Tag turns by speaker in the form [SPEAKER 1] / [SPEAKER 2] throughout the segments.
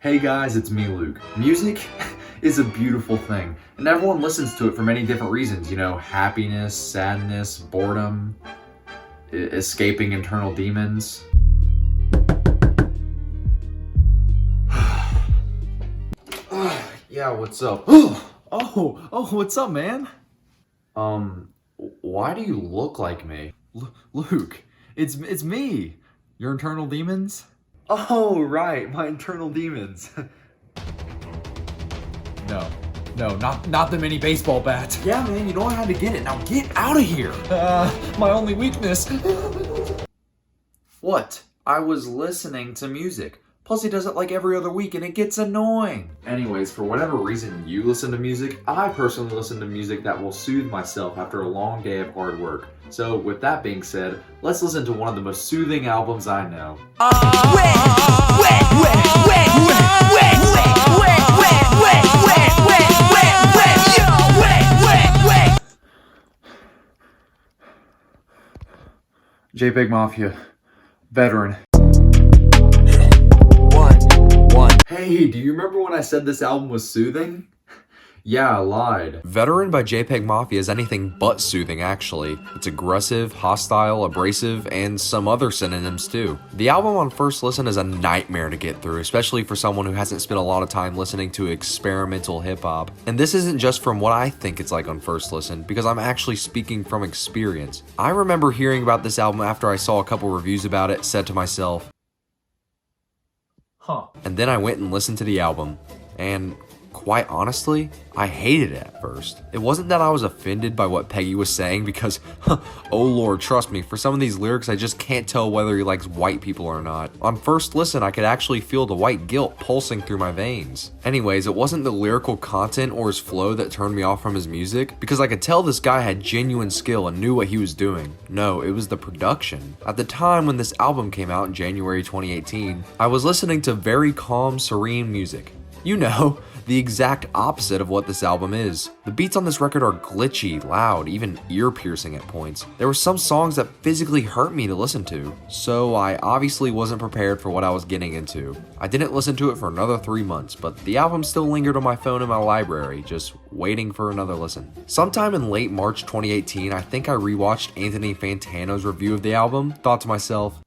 [SPEAKER 1] Hey guys, it's me, Luke. Music is a beautiful thing, and everyone listens to it for many different reasons. You know, happiness, sadness, boredom, escaping internal demons. Yeah, what's up?
[SPEAKER 2] What's up, man?
[SPEAKER 1] Why do you look like me?
[SPEAKER 2] Luke, it's me. Your internal demons?
[SPEAKER 1] Oh, right, my internal demons.
[SPEAKER 2] No, not the mini baseball bat.
[SPEAKER 1] Yeah, man, you know I had to get it. Now get out of here.
[SPEAKER 2] My only weakness.
[SPEAKER 1] What? I was listening to music. Plus, he does it like every other week, and it gets annoying. Anyways, for whatever reason you listen to music, I personally listen to music that will soothe myself after a long day of hard work. So, with that being said, let's listen to one of the most soothing albums I know. JPEGMAFIA, Veteran. Hey, do you remember when I said this album was soothing? Yeah, I lied.
[SPEAKER 3] Veteran by JPEGMAFIA is anything but soothing, actually. It's aggressive, hostile, abrasive, and some other synonyms too. The album on first listen is a nightmare to get through, especially for someone who hasn't spent a lot of time listening to experimental hip-hop. And this isn't just from what I think it's like on first listen, because I'm actually speaking from experience. I remember hearing about this album after I saw a couple reviews about it, said to myself, and then I went and listened to the album, and quite honestly, I hated it at first. It wasn't that I was offended by what Peggy was saying because, oh lord, trust me, for some of these lyrics I just can't tell whether he likes white people or not. On first listen, I could actually feel the white guilt pulsing through my veins. Anyways, it wasn't the lyrical content or his flow that turned me off from his music, because I could tell this guy had genuine skill and knew what he was doing. No, it was the production. At the time when this album came out in January 2018, I was listening to very calm, serene music. You know, the exact opposite of what this album is. The beats on this record are glitchy, loud, even ear-piercing at points. There were some songs that physically hurt me to listen to, so I obviously wasn't prepared for what I was getting into. I didn't listen to it for another 3 months, but the album still lingered on my phone in my library, just waiting for another listen. Sometime in late March 2018, I think I rewatched Anthony Fantano's review of the album, thought to myself,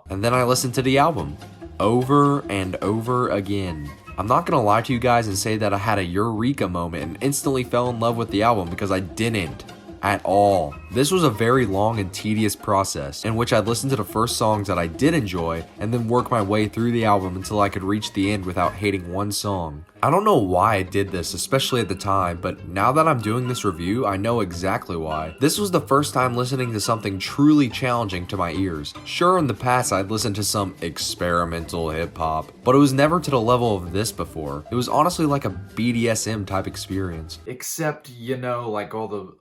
[SPEAKER 3] and then I listened to the album, over and over again. I'm not gonna lie to you guys and say that I had a eureka moment and instantly fell in love with the album, because I didn't. At all. This was a very long and tedious process in which I'd listen to the first songs that I did enjoy and then work my way through the album until I could reach the end without hating one song. I don't know why I did this, especially at the time, but now that I'm doing this review, I know exactly why. This was the first time listening to something truly challenging to my ears. Sure, in the past I'd listened to some experimental hip-hop, but it was never to the level of this before. It was honestly like a BDSM type experience.
[SPEAKER 2] Except, you know, like all the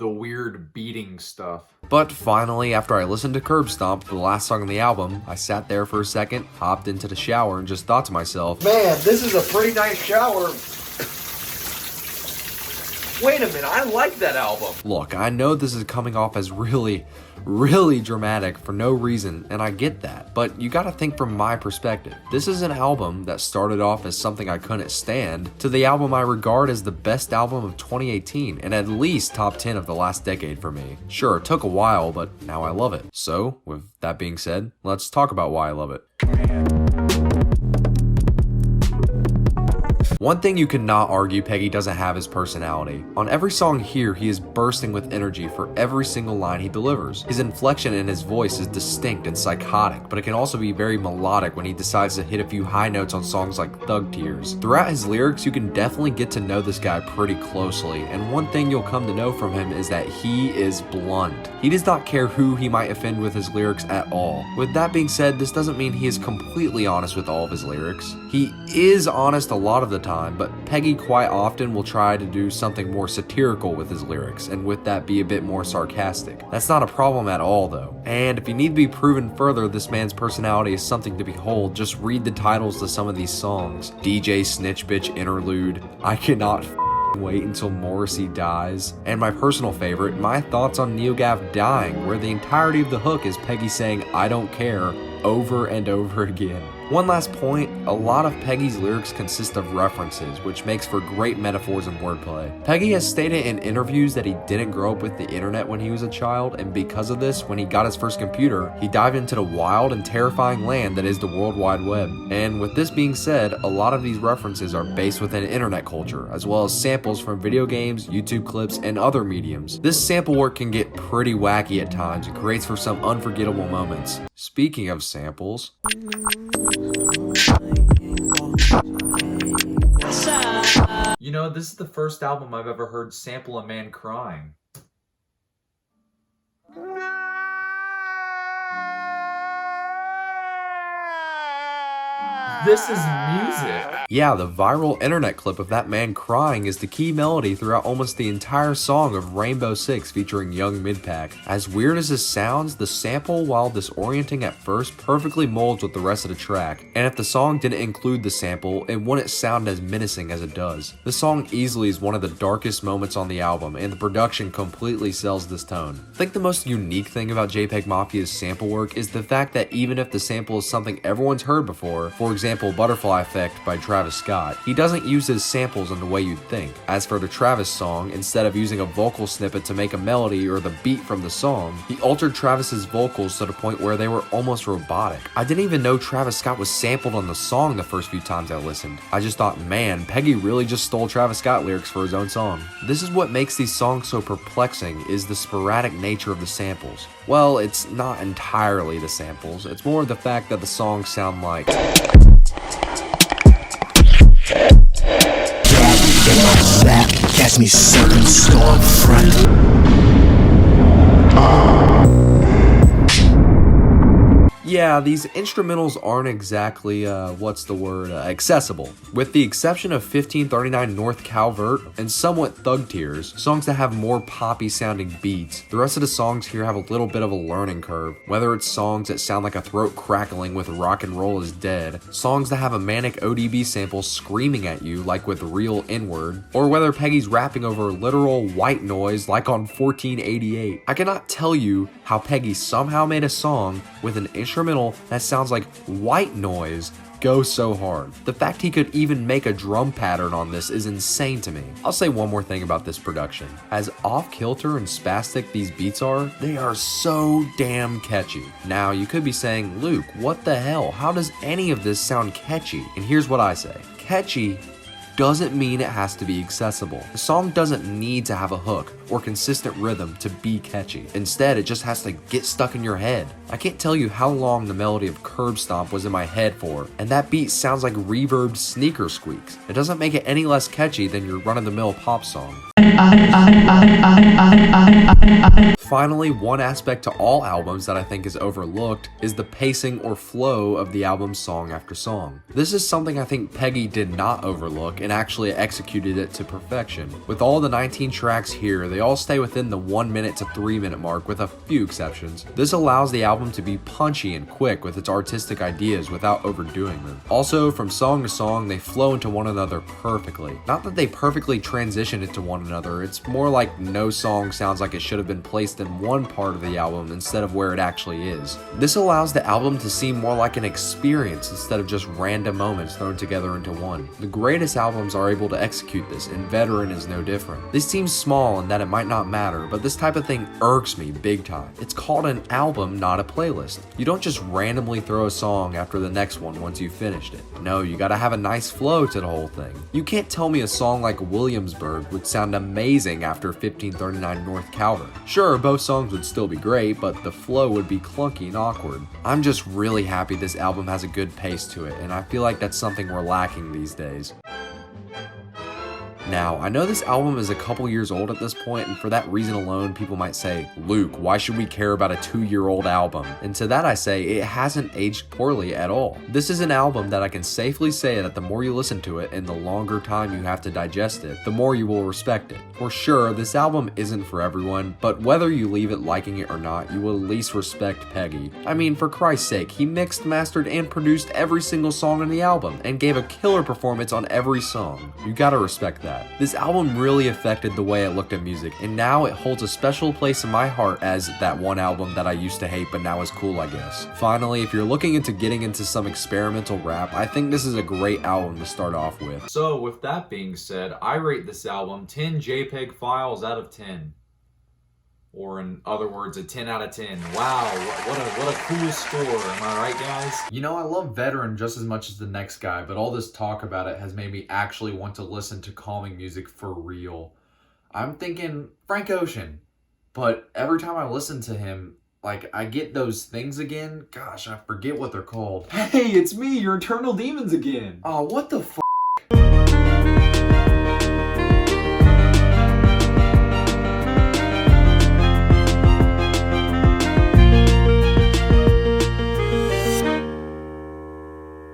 [SPEAKER 2] weird beating stuff.
[SPEAKER 3] But finally, after I listened to Curb Stomp, the last song on the album, I sat there for a second, hopped into the shower, and just thought to myself,
[SPEAKER 1] man, this is a pretty nice shower. Wait a minute, I like that album.
[SPEAKER 3] Look, I know this is coming off as really dramatic for no reason, and I get that, but you gotta think from my perspective. This is an album that started off as something I couldn't stand, to the album I regard as the best album of 2018, and at least top 10 of the last decade for me. Sure, it took a while, but now I love it. So, with that being said, let's talk about why I love it. One thing you cannot argue Peggy doesn't have is personality. On every song here, he is bursting with energy for every single line he delivers. His inflection in his voice is distinct and psychotic, but it can also be very melodic when he decides to hit a few high notes on songs like Thug Tears. Throughout his lyrics, you can definitely get to know this guy pretty closely, and one thing you'll come to know from him is that he is blunt. He does not care who he might offend with his lyrics at all. With that being said, this doesn't mean he is completely honest with all of his lyrics. He is honest a lot of the time, but Peggy quite often will try to do something more satirical with his lyrics, and with that be a bit more sarcastic. That's not a problem at all though. And if you need to be proven further this man's personality is something to behold, just read the titles to some of these songs. DJ Snitch Bitch Interlude, I Cannot Wait Until Morrissey Dies, and my personal favorite, My Thoughts on NeoGaf Dying, where the entirety of the hook is Peggy saying I don't care over and over again. One last point, a lot of Peggy's lyrics consist of references, which makes for great metaphors and wordplay. Peggy has stated in interviews that he didn't grow up with the internet when he was a child, and because of this, when he got his first computer, he dived into the wild and terrifying land that is the World Wide Web. And with this being said, a lot of these references are based within internet culture, as well as samples from video games, YouTube clips, and other mediums. This sample work can get pretty wacky at times and creates for some unforgettable moments. Speaking of samples,
[SPEAKER 2] You know, this is the first album I've ever heard sample a man crying. This is music.
[SPEAKER 3] yeah, the viral internet clip of that man crying is the key melody throughout almost the entire song of Rainbow Six featuring Young Midpack. As weird as this sounds, the sample, while disorienting at first, perfectly molds with the rest of the track. And if the song didn't include the sample, it wouldn't sound as menacing as it does. The song easily is one of the darkest moments on the album, and the production completely sells this tone. I think the most unique thing about JPEGMAFIA's sample work is the fact that even if the sample is something everyone's heard before, for example Butterfly Effect by Travis Scott, he doesn't use his samples in the way you'd think. As for the Travis song, instead of using a vocal snippet to make a melody or the beat from the song, he altered Travis's vocals to the point where they were almost robotic. I didn't even know Travis Scott was sampled on the song the first few times I listened. I just thought, man, Peggy really just stole Travis Scott lyrics for his own song. This is what makes these songs so perplexing, is the sporadic nature of the samples. Well, it's not entirely the samples, it's more the fact that the songs sound like
[SPEAKER 4] Catch me serving storm front.
[SPEAKER 3] yeah, these instrumentals aren't exactly, accessible. With the exception of 1539 North Calvert and somewhat Thug Tears, songs that have more poppy sounding beats, the rest of the songs here have a little bit of a learning curve. Whether it's songs that sound like a throat crackling with Rock and Roll Is Dead, songs that have a manic ODB sample screaming at you like with Real N-Word, or whether Peggy's rapping over literal white noise like on 1488. I cannot tell you how Peggy somehow made a song with an instrumental that sounds like white noise go so hard. The fact he could even make a drum pattern on this is insane to me. I'll say one more thing about this production. As off-kilter and spastic these beats are, they are so damn catchy. Now, you could be saying, Luke, what the hell? How does any of this sound catchy? And here's what I say. Catchy doesn't mean it has to be accessible. The song doesn't need to have a hook or consistent rhythm to be catchy. Instead, it just has to get stuck in your head. I can't tell you how long the melody of Curb Stomp was in my head for, and that beat sounds like reverbed sneaker squeaks. It doesn't make it any less catchy than your run-of-the-mill pop song. Finally, one aspect to all albums that I think is overlooked is the pacing or flow of the album song after song. This is something I think Peggy did not overlook and actually executed it to perfection. With all the 19 tracks here, they all stay within the 1 minute to 3 minute mark with a few exceptions. This allows the album to be punchy and quick with its artistic ideas without overdoing them. Also, from song to song, they flow into one another perfectly. Not that they perfectly transition into one another, it's more like no song sounds like it should have been placed in one part of the album instead of where it actually is. This allows the album to seem more like an experience instead of just random moments thrown together into one. The greatest albums are able to execute this, and Veteran is no different. This seems small and that it might not matter, but this type of thing irks me big time. It's called an album, not a playlist. You don't just randomly throw a song after the next one once you've finished it. No, you gotta have a nice flow to the whole thing. You can't tell me a song like Williamsburg would sound amazing after 1539 North Calvert. Sure, both songs would still be great, but the flow would be clunky and awkward. I'm just really happy this album has a good pace to it, and I feel like that's something we're lacking these days. Now, I know this album is a couple years old at this point, and for that reason alone, people might say, Luke, why should we care about a 2-year-old album? And to that I say, it hasn't aged poorly at all. This is an album that I can safely say that the more you listen to it and the longer time you have to digest it, the more you will respect it. For sure, this album isn't for everyone, but whether you leave it liking it or not, you will at least respect Peggy. I mean, for Christ's sake, he mixed, mastered, and produced every single song on the album, and gave a killer performance on every song. You gotta respect that. that. This album really affected the way I looked at music, and now it holds a special place in my heart as that one album that I used to hate but now is cool, I guess. Finally, if you're looking into getting into some experimental rap, I think this is a great album to start off with.
[SPEAKER 2] So with that being said, I rate this album 10 JPEG files out of 10. Or in other words, a 10 out of 10. Wow, what a cool score, am I right, guys?
[SPEAKER 1] You know, I love Veteran just as much as the next guy, but all this talk about it has made me actually want to listen to calming music for real. I'm thinking Frank Ocean, but every time I listen to him, like, I get those things again. Gosh, I forget what they're called.
[SPEAKER 2] Hey, it's me, your Eternal Demons again.
[SPEAKER 1] Oh, what the f***?